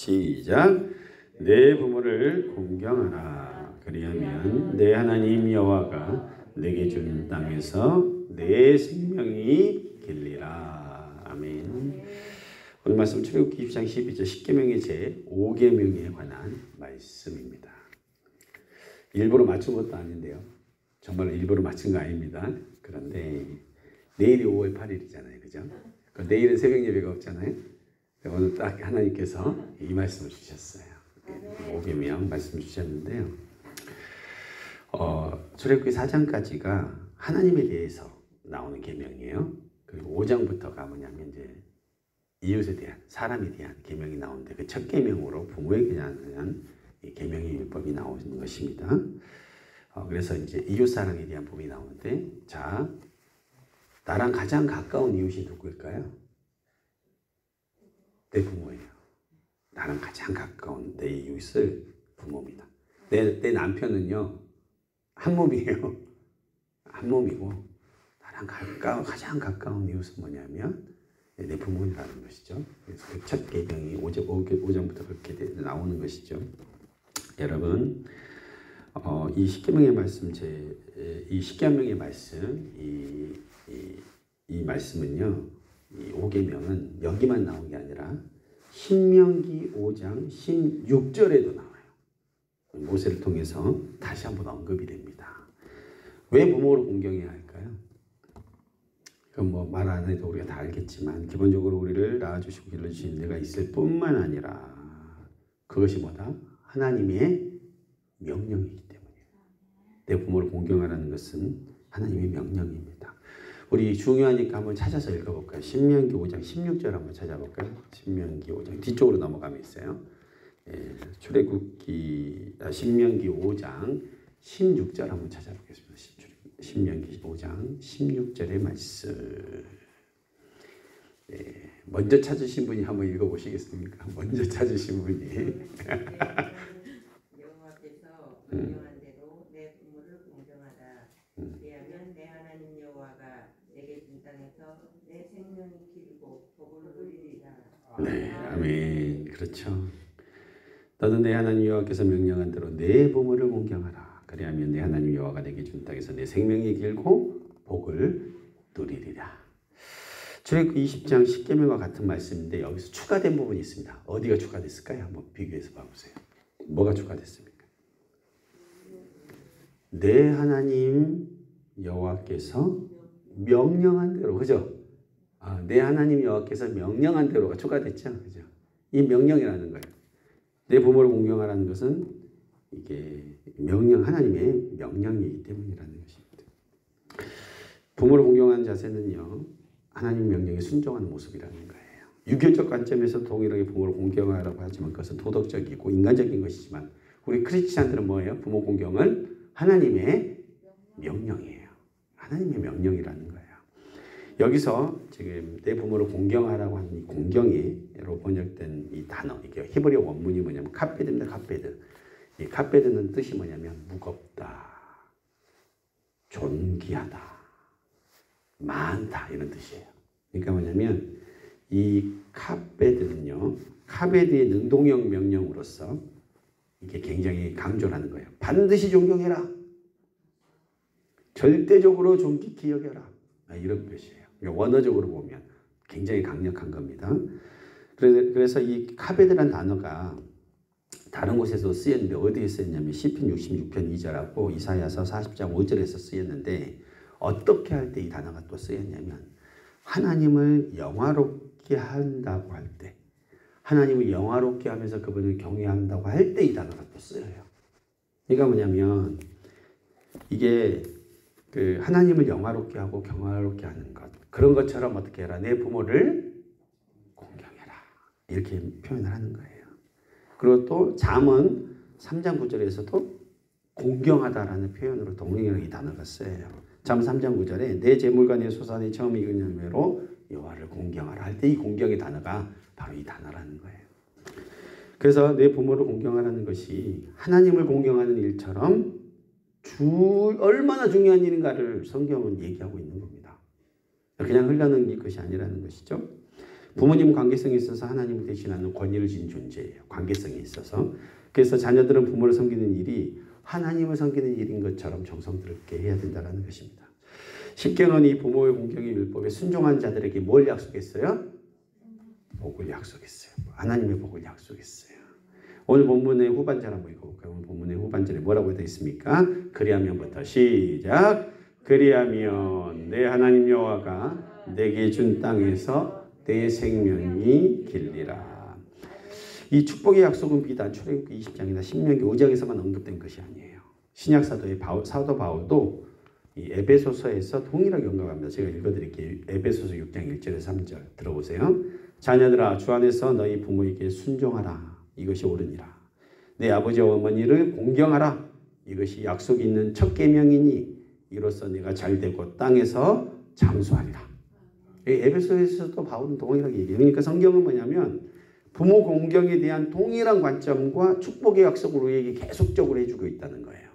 시작. 내 부모를 공경하라. 그리하면 내 하나님 여호와가 내게 준 땅에서 내 생명이 길리라. 아멘. 오늘 말씀 출애굽기 20장 12절 십계명의 제 5계명에 관한 말씀입니다. 일부러 맞춘 것도 아닌데요. 정말 일부러 맞춘 거 아닙니다. 그런데 내일이 5월 8일이잖아요. 그죠? 내일은 새벽 예배가 없잖아요. 오늘 딱 하나님께서 이 말씀을 주셨어요. 5계명 말씀 주셨는데요. 출애굽기 4장까지가 하나님에 대해서 나오는 계명이에요. 그리고 5장부터가 뭐냐면 이제 이웃에 대한, 사람에 대한 계명이 나오는데 그 첫 계명으로 부모에게 대한 계명의 율법이 나오는 것입니다. 그래서 이제 이웃 사랑에 대한 법이 나오는데, 자, 나랑 가장 가까운 이웃이 누구일까요? 내 부모예요. 나랑 가장 가까운 내 이웃을 부모입니다. 내 남편은요, 한 몸이에요. 한 몸이고, 나랑 가장 가까운 이웃은 뭐냐면 내 부모라는 것이죠. 그래서 그 첫 계명이 5장부터 그렇게 나오는 것이죠. 여러분, 이 십계명의 말씀, 이 십계명의 말씀, 이 말씀은요, 이 5계명은 여기만 나온 게 아니라 신명기 5장 16절에도 나와요. 모세를 통해서 다시 한번 언급이 됩니다. 왜 부모를 공경해야 할까요? 그건 뭐 말 안 해도 우리가 다 알겠지만, 기본적으로 우리를 낳아주시고 길러주신 내가 있을 뿐만 아니라 그것이 뭐다? 하나님의 명령이기 때문이에요. 내 부모를 공경하라는 것은 하나님의 명령입니다. 우리 중요하니까 한번 찾아서 읽어볼까요? 신명기 5장 16절 한번 찾아볼까요? 신명기 5장 뒤쪽으로 넘어가면 있어요. 신명기 5장 16절 한번 찾아보겠습니다. 신명기 5장 16절의 말씀. 먼저 찾으신 분이 한번 읽어보시겠습니까? 먼저 찾으신 분이. 여호와께서 명령한 대로 내 부모를 공경하라. 그리하면 내 하나님 여호와가 내게 준 땅에서 내 생명이 길고 복을 누리리라. 네, 아멘. 그렇죠. 너는 내 하나님 여호와께서 명령한 대로 내 부모를 공경하라. 그리하면 내 하나님 여호와가 내게 준 땅에서 내 생명이 길고 복을 누리리라. 출애굽기 20장 10계명과 같은 말씀인데 여기서 추가된 부분이 있습니다. 어디가 추가됐을까요? 한번 비교해서 봐보세요. 뭐가 추가됐습니까? 내 하나님 여호와께서 명령한 대로, 그죠? 내 하나님 여호와께서 명령한 대로가 추가됐죠, 그죠? 이 명령이라는 거예요. 내 부모를 공경하라는 것은 이게 하나님의 명령이기 때문이라는 것입니다. 부모를 공경하는 자세는요, 하나님 명령에 순종하는 모습이라는 거예요. 유교적 관점에서 동일하게 부모를 공경하라고 하지만 그것은 도덕적이고 인간적인 것이지만, 우리 크리스찬들은 뭐예요? 부모 공경은 하나님의 명령이에요. 하나님의 명령이라는 거예요. 여기서 지금 내 부모를 공경하라고 하는 이 공경이로 번역된 이 단어, 이게 히브리어 원문이 뭐냐면 카페드입니다. 카페드. 이 카페드는 뜻이 뭐냐면 무겁다, 존귀하다, 많다, 이런 뜻이에요. 그러니까 뭐냐면 이 카페드는요, 카베드의 능동형 명령으로서 이게 굉장히 강조를 하는 거예요. 반드시 존경해라. 절대적으로 존귀히 여겨라. 이런 뜻이에요. 원어적으로 보면 굉장히 강력한 겁니다. 그래서 이 카베드란 단어가 다른 곳에서 쓰였는데 어디에 쓰였냐면 시편 66편 2절하고 이사야서 40장 5절에서 쓰였는데, 어떻게 할 때 이 단어가 또 쓰였냐면 하나님을 영화롭게 한다고 할 때, 하나님을 영화롭게 하면서 그분을 경외한다고 할 때 이 단어가 또 쓰여요. 그러니까 뭐냐면 이게 그 하나님을 영화롭게 하고 경외롭게 하는 것, 그런 것처럼 어떻게 해라? 내 부모를 공경해라. 이렇게 표현을 하는 거예요. 그리고 또 잠언 3장 9절에서도 공경하다라는 표현으로 동일하게 이 단어가 쓰여요. 잠언 3장 9절에 내 재물과 내 소사 내 처음 익은 열매로 여호와를 공경하라 할 때 이 공경의 단어가 바로 이 단어라는 거예요. 그래서 내 부모를 공경하라는 것이 하나님을 공경하는 일처럼 얼마나 중요한 일인가를 성경은 얘기하고 있는 겁니다. 그냥 흘러넘길 것이 아니라는 것이죠. 부모님 관계성에 있어서 하나님을 대신하는 권위를 지닌 존재예요. 관계성에 있어서. 그래서 자녀들은 부모를 섬기는 일이 하나님을 섬기는 일인 것처럼 정성스럽게 해야 된다는 것입니다. 십계는 이 부모의 공경의 율법에 순종한 자들에게 뭘 약속했어요? 복을 약속했어요. 하나님의 복을 약속했어요. 오늘 본문의 후반절 한번 읽어볼까요? 오늘 본문의 후반절에 뭐라고 되어 있습니까? 그리하면부터 시작. 그리하면 내 하나님 여호와가 내게 준 땅에서 내 생명이 길리라. 이 축복의 약속은 비단 출애굽기 20장이나 신명기 5장에서만 언급된 것이 아니에요. 신약 사도의 사도 바울도 이 에베소서에서 동일하게 언급합니다. 제가 읽어드릴게요. 에베소서 6장 1절에서 3절 들어보세요. 자녀들아 주 안에서 너희 부모에게 순종하라. 이것이 옳으니라. 내 아버지와 어머니를 공경하라. 이것이 약속이 있는 첫 계명이니 이로써 내가 잘되고 땅에서 장수하리라. 에베소에서도 바울은 동일하게 얘기해요. 그러니까 성경은 뭐냐면 부모 공경에 대한 동일한 관점과 축복의 약속을 우리에게 계속적으로 해주고 있다는 거예요.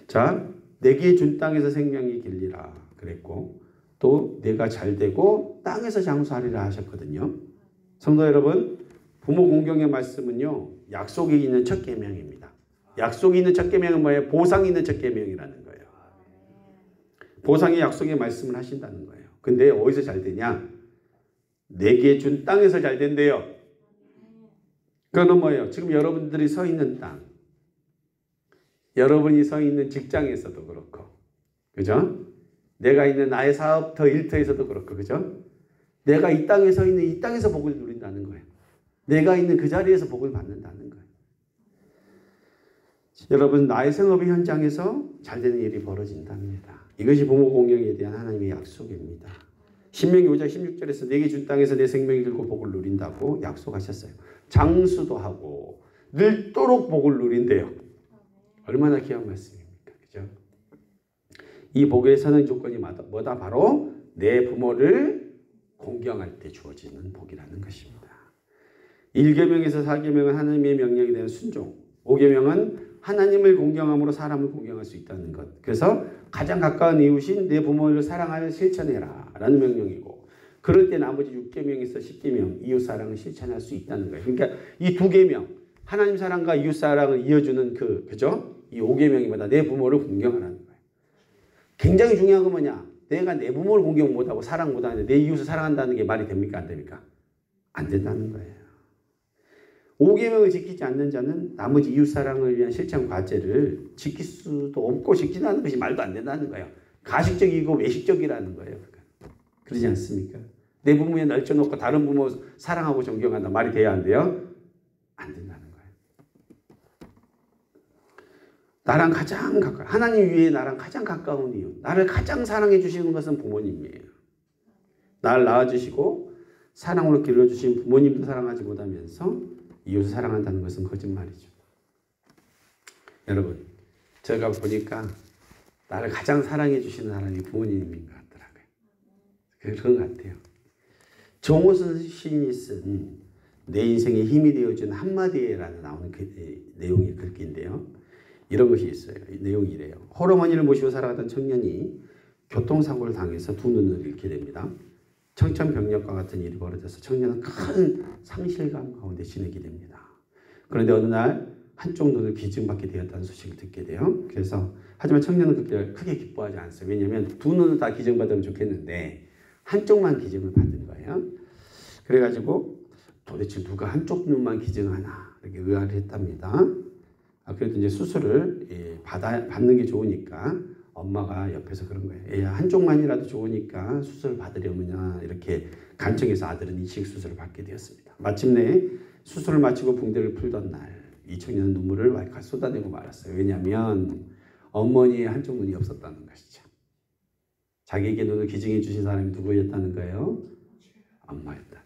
자, 내게 준 땅에서 생명이 길리라 그랬고 또 내가 잘되고 땅에서 장수하리라 하셨거든요. 성도 여러분, 부모 공경의 말씀은요. 약속이 있는 첫 계명입니다. 약속이 있는 첫 계명은 뭐예요? 보상이 있는 첫 계명이라는 거예요. 보상의 약속의 말씀을 하신다는 거예요. 근데 어디서 잘 되냐? 내게 준 땅에서 잘 된대요. 그거는 뭐예요? 지금 여러분들이 서 있는 땅, 여러분이 서 있는 직장에서도 그렇고, 그죠? 내가 있는 나의 사업터, 일터에서도 그렇고, 그죠? 내가 이 땅에 서 있는 이 땅에서 복을 누린다는 거예요. 내가 있는 그 자리에서 복을 받는다는 거예요. 여러분, 나의 생업의 현장에서 잘 되는 일이 벌어진답니다. 이것이 부모 공경에 대한 하나님의 약속입니다. 신명기 5장 16절에서 내게 준 땅에서 내 생명이 길고 복을 누린다고 약속하셨어요. 장수도 하고 늘도록 복을 누린대요. 얼마나 귀한 말씀입니까? 그죠? 이 복의 선행 조건이 뭐다? 바로 내 부모를 공경할 때 주어지는 복이라는 것입니다. 1계명에서 4계명은 하나님의 명령에 대한 순종, 5계명은 하나님을 공경함으로 사람을 공경할 수 있다는 것. 그래서 가장 가까운 이웃인 내 부모를 사랑하여 실천해라 라는 명령이고, 그럴 때 나머지 6계명에서 10계명 이웃 사랑을 실천할 수 있다는 거예요. 그러니까 이 두 계명, 하나님 사랑과 이웃 사랑을 이어주는 그죠? 이 5계명이 뭐다? 내 부모를 공경하라는 거예요. 굉장히 중요한 건 뭐냐? 내가 내 부모를 공경 못하고 사랑 못하는데 내 이웃을 사랑한다는 게 말이 됩니까? 안 됩니까? 안 된다는 거예요. 5계명을 지키지 않는 자는 나머지 이웃사랑을 위한 실천 과제를 지킬 수도 없고 지키지 않는 것이 말도 안 된다는 거예요. 가식적이고 외식적이라는 거예요. 그러지 않습니까? 내 부모에 널쳐놓고 다른 부모 사랑하고 존경한다. 말이 돼야 안 돼요? 안 된다는 거예요. 나랑 가장 가까운, 하나님 위에 나랑 가장 가까운 이유, 나를 가장 사랑해 주시는 것은 부모님이에요. 나를 낳아주시고 사랑으로 길러주신 부모님도 사랑하지 못하면서 이웃을 사랑한다는 것은 거짓말이죠. 여러분, 제가 보니까 나를 가장 사랑해 주시는 사람이 부모님인 것 같더라고요. 그런 것 같아요. 정호선 시인이 쓴 내 인생에 힘이 되어준 한마디에라는 나오는 내용의 글귀인데요. 이런 것이 있어요. 이 내용이 이래요. 홀어머니를 모시고 살아가던 청년이 교통사고를 당해서 두 눈을 잃게 됩니다. 청천벽력과 같은 일이 벌어져서 청년은 큰 상실감 가운데 지내게 됩니다. 그런데 어느 날 한쪽 눈을 기증받게 되었다는 소식을 듣게 돼요. 그래서 하지만 청년은 그때 크게 기뻐하지 않았어요. 왜냐하면 두 눈을 다 기증받으면 좋겠는데 한쪽만 기증을 받은 거예요. 그래가지고 도대체 누가 한쪽 눈만 기증하나 이렇게 의아를 했답니다. 그래도 이제 수술을 받는 게 좋으니까 엄마가 옆에서 그런 거예요. 애야, 한쪽만이라도 좋으니까 수술을 받으려면야 이렇게 간청해서 아들은 이식 수술을 받게 되었습니다. 마침내 수술을 마치고 붕대를 풀던 날 이 청년은 눈물을 왈칵 쏟아내고 말았어요. 왜냐하면 어머니의 한쪽 눈이 없었다는 것이죠. 자기에게 눈을 기증해 주신 사람이 누구였다는 거예요? 엄마였다는 거예요.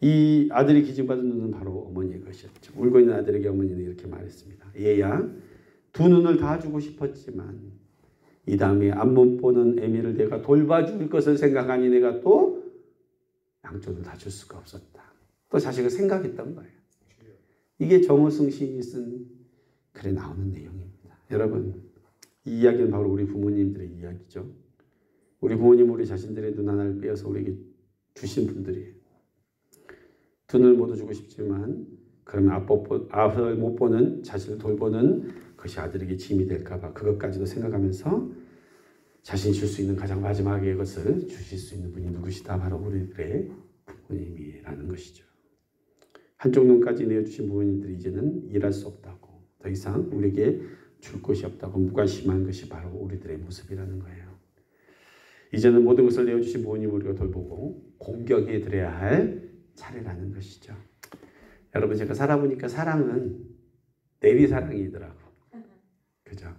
이 아들이 기증받은 눈은 바로 어머니의 것이었죠. 울고 있는 아들에게 어머니는 이렇게 말했습니다. 얘야, 두 눈을 다 주고 싶었지만 이 다음에 앞문 보는 애미를 내가 돌봐줄 것을 생각하니 내가 또 양쪽을 다 줄 수가 없었다. 또 자식을 생각했던 거예요. 이게 정호승 시인이 쓴 글에 나오는 내용입니다. 여러분, 이 이야기는 바로 우리 부모님들의 이야기죠. 우리 부모님 우리 자신들의 눈 하나를 빼어서 우리에게 주신 분들이에요. 두 눈을 모두 주고 싶지만 그러면 앞을 못 보는 자신을 돌보는 것이 아들에게 짐이 될까 봐 그것까지도 생각하면서 자신이 줄 수 있는 가장 마지막의 것을 주실 수 있는 분이 누구시다? 바로 우리들의 부모님이라는 것이죠. 한쪽 눈까지 내어주신 부모님들이 이제는 일할 수 없다고, 더 이상 우리에게 줄 것이 없다고 무관심한 것이 바로 우리들의 모습이라는 거예요. 이제는 모든 것을 내어주신 부모님을 우리가 돌보고 공경해 드려야 할 차례라는 것이죠. 여러분, 제가 살아보니까 사랑은 내리사랑이더라고. 그죠?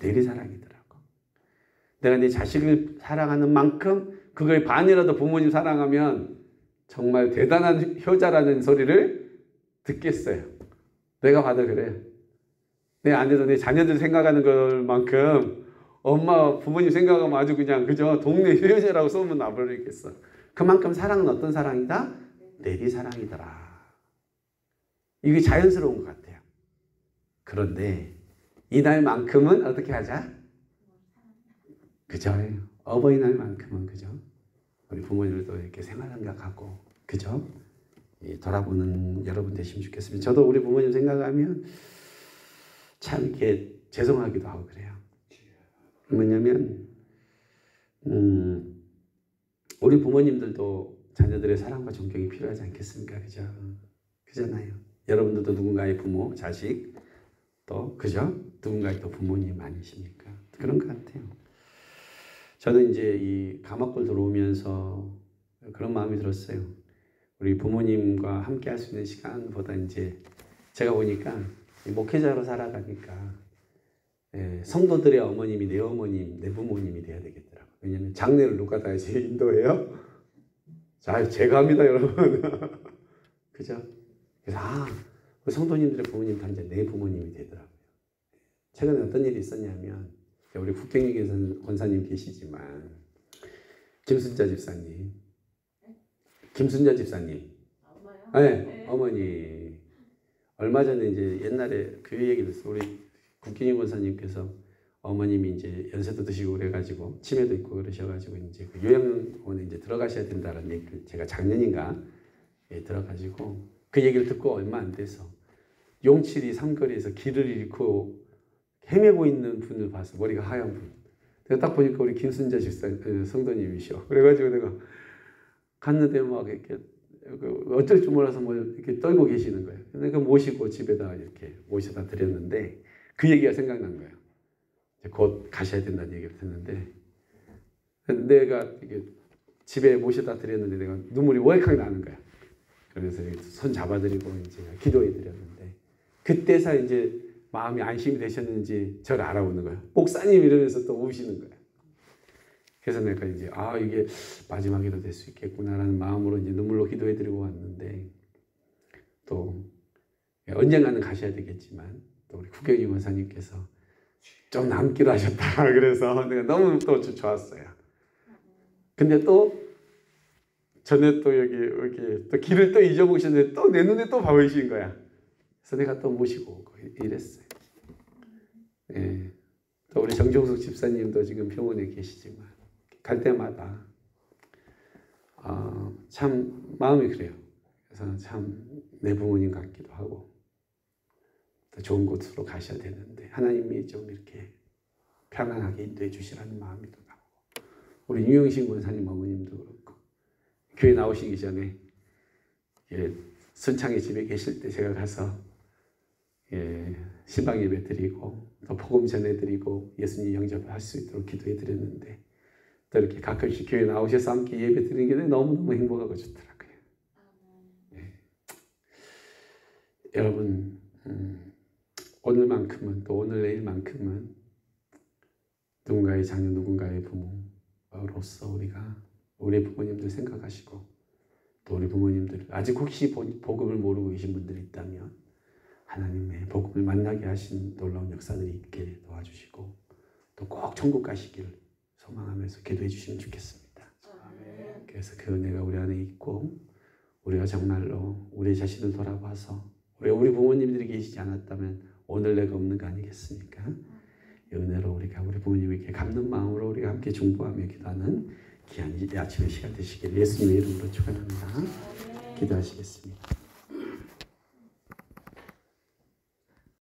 내리사랑이더라고. 내가 내 자식을 사랑하는 만큼 그거의 반이라도 부모님 사랑하면 정말 대단한 효자라는 소리를 듣겠어요. 내가 봐도 그래요. 내 안에서 내 자녀들 생각하는 것만큼 엄마, 부모님 생각하면 아주 그냥 그죠? 동네 효자라고 소문 나버리겠어. 그만큼 사랑은 어떤 사랑이다? 내리사랑이더라. 이게 자연스러운 것 같아요. 그런데 이날만큼은 어떻게 하자? 그죠? 어버이날만큼은 그죠? 우리 부모님들도 이렇게 생활 생각하고 그죠? 돌아보는 여러분 되시면 좋겠습니다. 저도 우리 부모님 생각하면 참 이렇게 죄송하기도 하고 그래요. 뭐냐면 우리 부모님들도 자녀들의 사랑과 존경이 필요하지 않겠습니까? 그죠? 그잖아요. 여러분들도 누군가의 부모, 자식, 또 그죠? 누군가의 또 부모님 아니십니까? 그런 것 같아요. 저는 이제 이 감옥을 들어오면서 그런 마음이 들었어요. 우리 부모님과 함께 할 수 있는 시간보다 이제 제가 보니까 목회자로 살아가니까 성도들의 어머님이 내 어머님, 내 부모님이 돼야 되겠더라고요. 왜냐하면 장례를 누가 다 이제 인도해요? 자, 제가 합니다, 여러분. 그죠? 그래서 성도님들의 부모님 다 이제 내 부모님이 되더라고요. 최근에 어떤 일이 있었냐면 우리 국경역에서는 권사님 계시지만 김순자 집사님, 네, 어머니 얼마 전에 이제 옛날에 그 얘기를 했어요. 우리 국경역 권사님께서 어머님이 이제 연세도 드시고 그래가지고 치매도 있고 그러셔가지고 이제 그 요양원에 이제 들어가셔야 된다는 얘기를 제가 작년인가 들어가지고 그 얘기를 듣고 얼마 안 돼서 용칠이 삼거리에서 길을 잃고 헤매고 있는 분을 봤어. 머리가 하얀 분. 내가 딱 보니까 우리 김순자 집사 성도님이셔. 그래가지고 내가 갔는데 막 이렇게 어쩔 줄 몰라서 뭐 이렇게 떨고 계시는 거예요. 내가 모시고 집에다 이렇게 모셔다 드렸는데 그 얘기가 생각난 거예요. 곧 가셔야 된다는 얘기를 듣는데 내가 이게 집에 모셔다 드렸는데 내가 눈물이 월칵 나는 거야. 그래서 손 잡아드리고 이제 기도해 드렸는데 그때서 이제 마음이 안심이 되셨는지 저를 알아보는 거예요. 목사님 이러면서 또 우시는 거예요. 그래서 내가 이제 이게 마지막에도 될 수 있겠구나라는 마음으로 이제 눈물로 기도해 드리고 왔는데 또 언젠가는 가셔야 되겠지만 또 우리 국경희 원사님께서 좀 남기로 하셨다. 그래서 내가 너무 또 좋았어요. 근데 또 전에 또 여기 또 길을 또 잊어보셨는데 또 내 눈에 또 보이신 거야. 그래서 내가 또 모시고 오고 이랬어요. 예. 또 우리 정종숙 집사님도 지금 병원에 계시지만 갈 때마다 참 마음이 그래요. 그래서 참 내 부모님 같기도 하고 더 좋은 곳으로 가셔야 되는데 하나님이 좀 이렇게 편안하게 인도해 주시라는 마음이 또 나고 우리 유영신 권사님 어머님도 그렇고 교회 나오시기 전에 순창의 집에 계실 때 제가 가서 신방 예배 드리고 또 복음 전해드리고 예수님 영접할 수 있도록 기도해 드렸는데 또 이렇게 가끔씩 교회 나오셔서 함께 예배 드리는 게 너무너무 행복하고 좋더라고요. 여러분 오늘만큼은 또 오늘 내일만큼은 누군가의 자녀 누군가의 부모로서 우리가 우리 부모님들 생각하시고 또 우리 부모님들 아직 혹시 복음을 모르고 계신 분들이 있다면 하나님의 복음을 만나게 하신 놀라운 역사들이 있게 도와주시고 또 꼭 천국 가시기를 소망하면서 기도해 주시면 좋겠습니다. 아멘. 그래서 그 은혜가 우리 안에 있고 우리가 정말로 우리 자신을 돌아봐서 우리 부모님들이 계시지 않았다면 오늘 내가 없는 거 아니겠습니까? 이 은혜로 우리가 우리 부모님에게 갚는 마음으로 우리가 함께 중보하며 기도하는 귀한 이 아침의 시간 되시기를 예수님의 이름으로 축원합니다. 기도하시겠습니다.